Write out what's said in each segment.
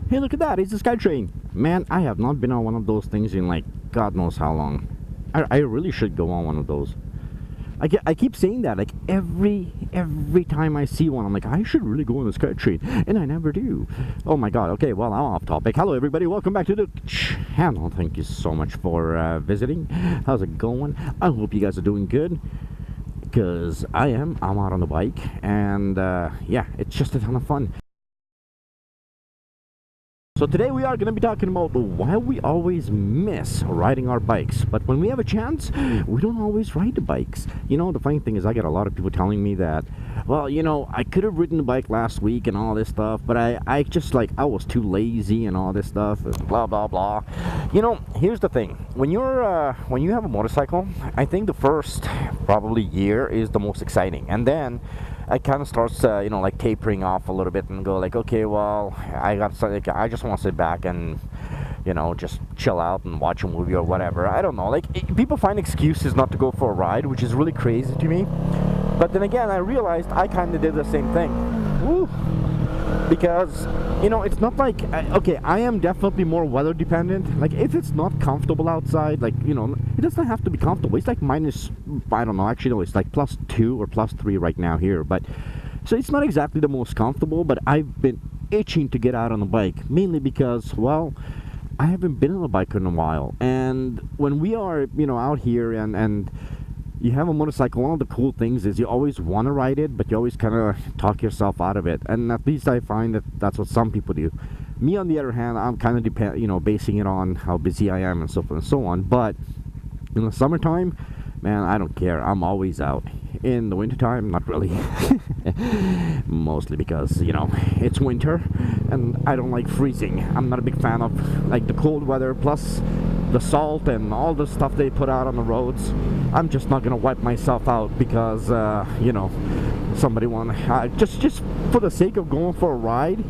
Hey, look at that, it's a SkyTrain. Man, I have not been on one of those things in like God knows how long. I really should go on one of those. I keep saying that, like every time I see one, I'm like, I should really go on the SkyTrain, and I never do. Oh my god, okay, well, I'm off topic. Hello everybody, welcome back to the channel. Thank you so much for visiting. How's it going? I hope you guys are doing good, because I'm out on the bike, and yeah, it's just a ton of fun. So today we are going to be talking about why we always miss riding our bikes, but when we have a chance, we don't always ride the bikes. You know, the funny thing is I get a lot of people telling me that, well, you know, I could have ridden the bike last week and all this stuff, but I just like, I was too lazy and all this stuff, and blah, blah, blah. You know, here's the thing. When you have a motorcycle, I think the first probably year is the most exciting, and then it kind of starts, you know, like tapering off a little bit and go like, okay, well, I just want to sit back and, you know, just chill out and watch a movie or whatever. I don't know. Like, people find excuses not to go for a ride, which is really crazy to me. But then again, I realized I kind of did the same thing. Woo! Because, you know, it's not like, okay, I am definitely more weather dependent. Like, if it's not comfortable outside, like, you know, it doesn't have to be comfortable. It's like minus, I don't know, actually no, it's like +2 or +3 right now here. But so it's not exactly the most comfortable, but I've been itching to get out on the bike, mainly because, well, I haven't been on a bike in a while. And when we are, you know, out here and you have a motorcycle, one of the cool things is you always want to ride it, but you always kind of talk yourself out of it. And at least I find that that's what some people do. Me, on the other hand, I'm kind of you know, basing it on how busy I am and so forth and so on. But in the summertime, man, I don't care. I'm always out. In the wintertime, not really. Mostly because, you know, it's winter and I don't like freezing. I'm not a big fan of like the cold weather, plus the salt and all the stuff they put out on the roads. I'm just not gonna wipe myself out because you know, somebody just for the sake of going for a ride.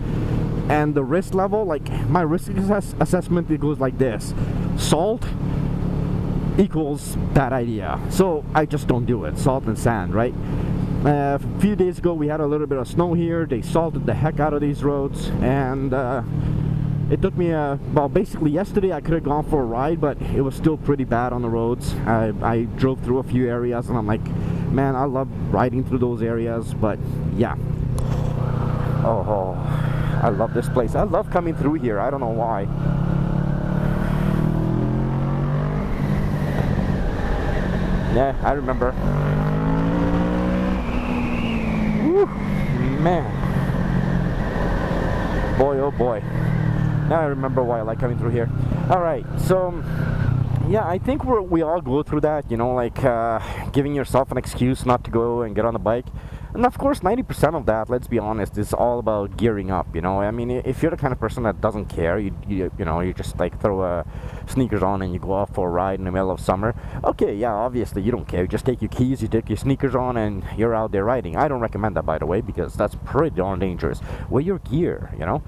And the risk level, like my risk assessment, it goes like this: salt equals bad idea, so I just don't do it. Salt and sand, right? A few days ago we had a little bit of snow here. They salted the heck out of these roads, and it took me well, basically yesterday I could have gone for a ride, but it was still pretty bad on the roads. I drove through a few areas and I'm like, man, I love riding through those areas. But yeah, oh, I love this place. I love coming through here. I don't know why. Yeah, I remember. Woo, man. Boy, oh boy. Now I remember why I like coming through here. Alright, so yeah, I think we all go through that, you know, like giving yourself an excuse not to go and get on the bike. And of course, 90% of that, let's be honest, is all about gearing up, you know. I mean, if you're the kind of person that doesn't care, you know, you just like throw sneakers on and you go off for a ride in the middle of summer. Okay, yeah, obviously you don't care. You just take your keys, you take your sneakers on, and you're out there riding. I don't recommend that, by the way, because that's pretty darn dangerous. Wear your gear, you know.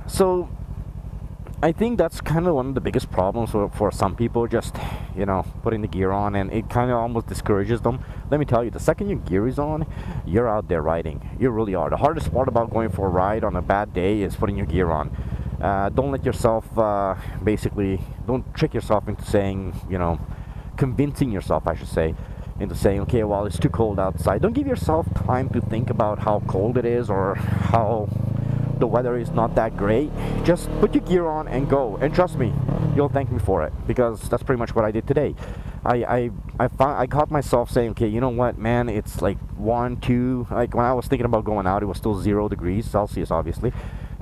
So I think that's kind of one of the biggest problems for some people, just, you know, putting the gear on, and it kind of almost discourages them. Let me tell you, the second your gear is on, you're out there riding. You really are. The hardest part about going for a ride on a bad day is putting your gear on. Don't let yourself, basically, don't trick yourself into saying, you know, convincing yourself, I should say, into saying, okay, well, it's too cold outside. Don't give yourself time to think about how cold it is or how the weather is not that great. Just put your gear on and go, and trust me, you'll thank me for it, because that's pretty much what I did today. I caught myself saying, okay, you know what, man, it's like 1, 2, like when I was thinking about going out, it was still 0 degrees Celsius, obviously,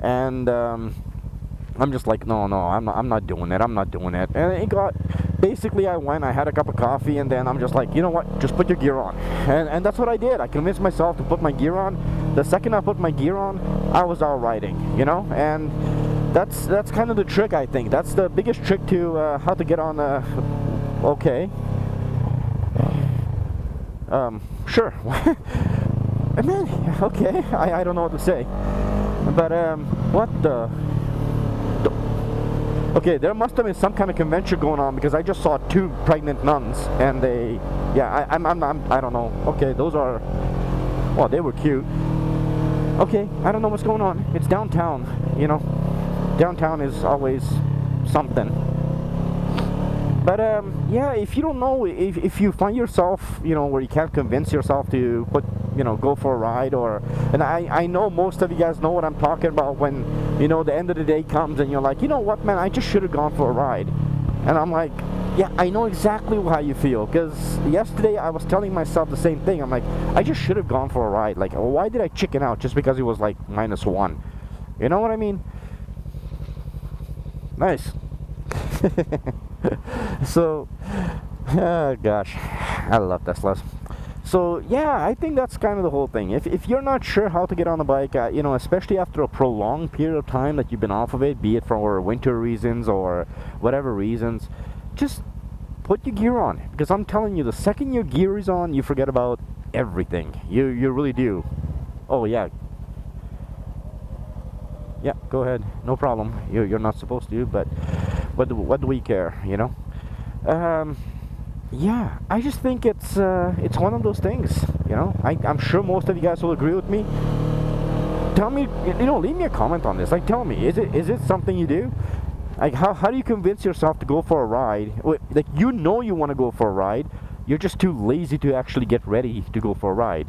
and I'm just like, no, I'm not doing it. And it got, basically I went, I had a cup of coffee, and then I'm just like, you know what, just put your gear on. And that's what I did. I convinced myself to put my gear on. The second I put my gear on, I was out riding, you know. And that's kind of the trick, I think. That's the biggest trick to how to get on okay. Sure. Man, okay, I don't know what to say. But what the okay, there must have been some kind of convention going on, because I just saw 2 pregnant nuns, and they, yeah, I don't know. Okay, those are, well, they were cute. Okay, I don't know what's going on. It's downtown, you know. downtown is always something. But yeah, if you don't know, if you find yourself, you know, where you can't convince yourself to go for a ride, and I know most of you guys know what I'm talking about when, you know, the end of the day comes and you're like, you know what, man, I just should have gone for a ride. And I'm like, yeah, I know exactly how you feel, because yesterday I was telling myself the same thing. I'm like, I just should have gone for a ride. Like, why did I chicken out just because it was like -1? You know what I mean? Nice. So, oh gosh, I love Teslas. So yeah, I think that's kind of the whole thing. If you're not sure how to get on the bike, you know, especially after a prolonged period of time that you've been off of it, be it for winter reasons or whatever reasons, just put your gear on. Because I'm telling you, the second your gear is on, you forget about everything. You really do. Oh yeah. Yeah, go ahead. No problem. You're not supposed to, but what do we care, you know? Yeah, I just think it's one of those things, you know. I'm sure most of you guys will agree with me. Tell me, you know, leave me a comment on this. Like, tell me, is it something you do? Like, how do you convince yourself to go for a ride? Like, you know you want to go for a ride, you're just too lazy to actually get ready to go for a ride.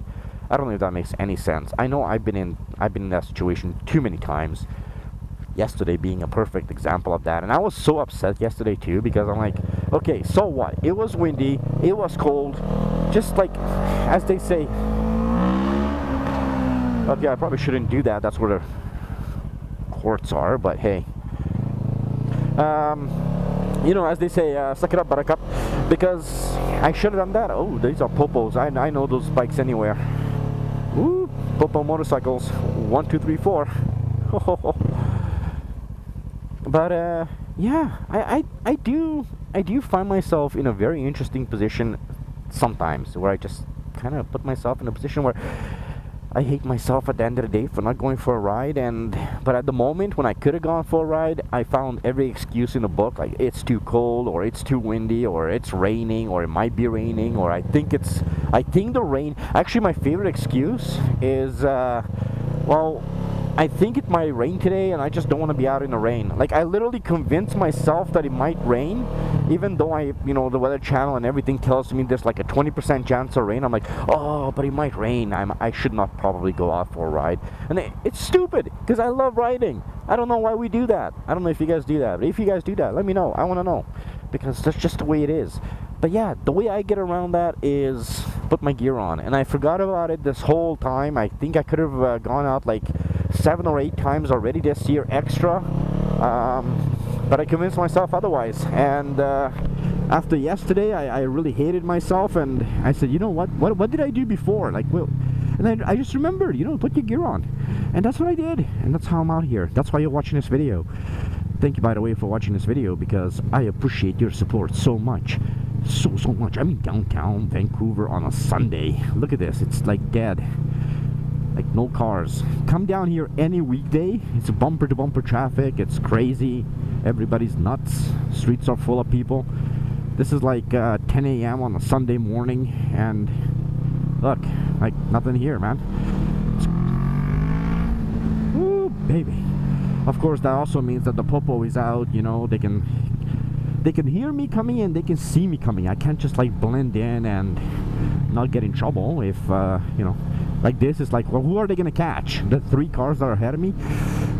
I don't know if that makes any sense. I know I've been in that situation too many times. Yesterday being a perfect example of that, and I was so upset yesterday too, because I'm like, okay, so what? It was windy, it was cold, just like, as they say. Okay, I probably shouldn't do that. That's where the courts are, but hey. You know, as they say, suck it up, buttercup, because I should have done that. Oh, these are popos. I know those bikes anywhere. Woo, popo motorcycles. 1, 2, 3, 4. But yeah, I do find myself in a very interesting position sometimes, where I just kind of put myself in a position where I hate myself at the end of the day for not going for a ride. But at the moment when I could have gone for a ride, I found every excuse in the book. Like, it's too cold, or it's too windy, or it's raining, or it might be raining, or I think the rain. Actually, my favorite excuse is well, I think it might rain today and I just don't want to be out in the rain. Like, I literally convince myself that it might rain, even though the Weather Channel and everything tells me there's like a 20% chance of rain. I'm like, oh, but it might rain. I should not probably go out for a ride. And it's stupid, because I love riding. I don't know why we do that. I don't know if you guys do that. But if you guys do that, let me know. I want to know, because that's just the way it is. But yeah, the way I get around that is put my gear on. And I forgot about it this whole time. I think I could have gone out like 7 or 8 times already this year extra. But I convinced myself otherwise. And after yesterday, I really hated myself. And I said, you know what did I do before? Like, well, and then I just remembered, put your gear on. And that's what I did. And that's how I'm out here. That's why you're watching this video. Thank you, by the way, for watching this video, because I appreciate your support so much. So much. I'm in downtown Vancouver on a Sunday. Look at this. It's like dead. Like, no cars. Come down here any weekday. It's bumper to bumper traffic. It's crazy. Everybody's nuts. Streets are full of people. This is like 10 a.m. on a Sunday morning, and look, like nothing here, man. Woo, baby. Of course, that also means that the popo is out. They can hear me coming in, they can see me coming. I can't just like blend in and not get in trouble if like this is like, well, who are they gonna catch? The 3 cars that are ahead of me.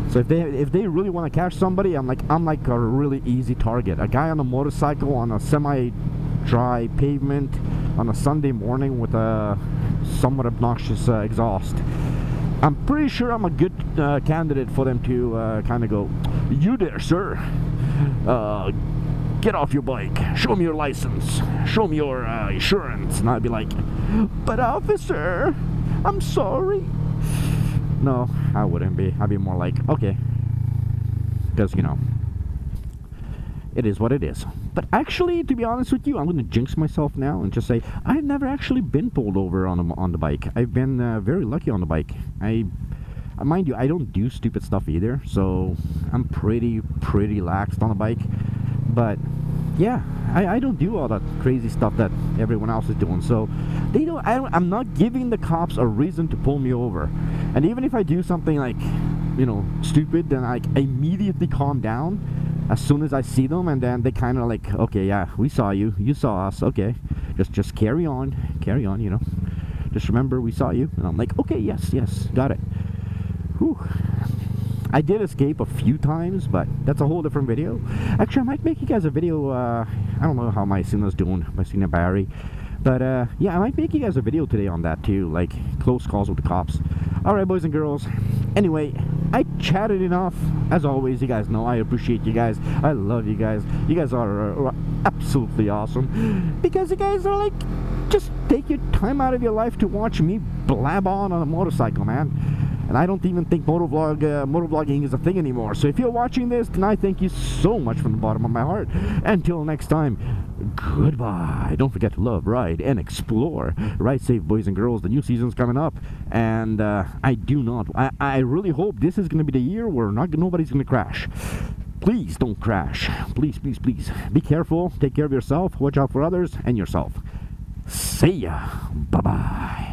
So if they really want to catch somebody, I'm like a really easy target. A guy on a motorcycle on a semi-dry pavement on a Sunday morning with a somewhat obnoxious exhaust. I'm pretty sure I'm a good candidate for them to kind of go, you there, sir. Get off your bike. Show me your license. Show me your insurance. And I'd be like, but officer, I'm sorry. No, I wouldn't be. I'd be more like, okay. Because, it is what it is. But actually, to be honest with you, I'm going to jinx myself now and just say, I've never actually been pulled over on the bike. I've been very lucky on the bike. Mind you, I don't do stupid stuff either. So, I'm pretty laxed on the bike. But yeah, I don't do all that crazy stuff that everyone else is doing. So I'm not giving the cops a reason to pull me over. And even if I do something like you know, stupid, then I immediately calm down as soon as I see them, and then they kind of like, okay, yeah, we saw you, you saw us, okay, just carry on, you know, just remember we saw you. And I'm like, okay, yes, got it. Whew. I did escape a few times, but that's a whole different video. Actually, I might make you guys a video. I don't know how my Sina's doing, my Sina Barry, but yeah, I might make you guys a video today on that too, like close calls with the cops. Alright, boys and girls, anyway, I chatted enough. As always, you guys know I appreciate you guys. I love you guys. You guys are absolutely awesome, because you guys are like, just take your time out of your life to watch me blab on a motorcycle, man. And I don't even think motovlogging is a thing anymore. So if you're watching this, then I thank you so much from the bottom of my heart. Until next time, goodbye. Don't forget to love, ride, and explore. Ride safe, boys and girls. The new season's coming up. And I really hope this is going to be the year where nobody's going to crash. Please don't crash. Please, please, please. Be careful. Take care of yourself. Watch out for others and yourself. See ya. Bye-bye.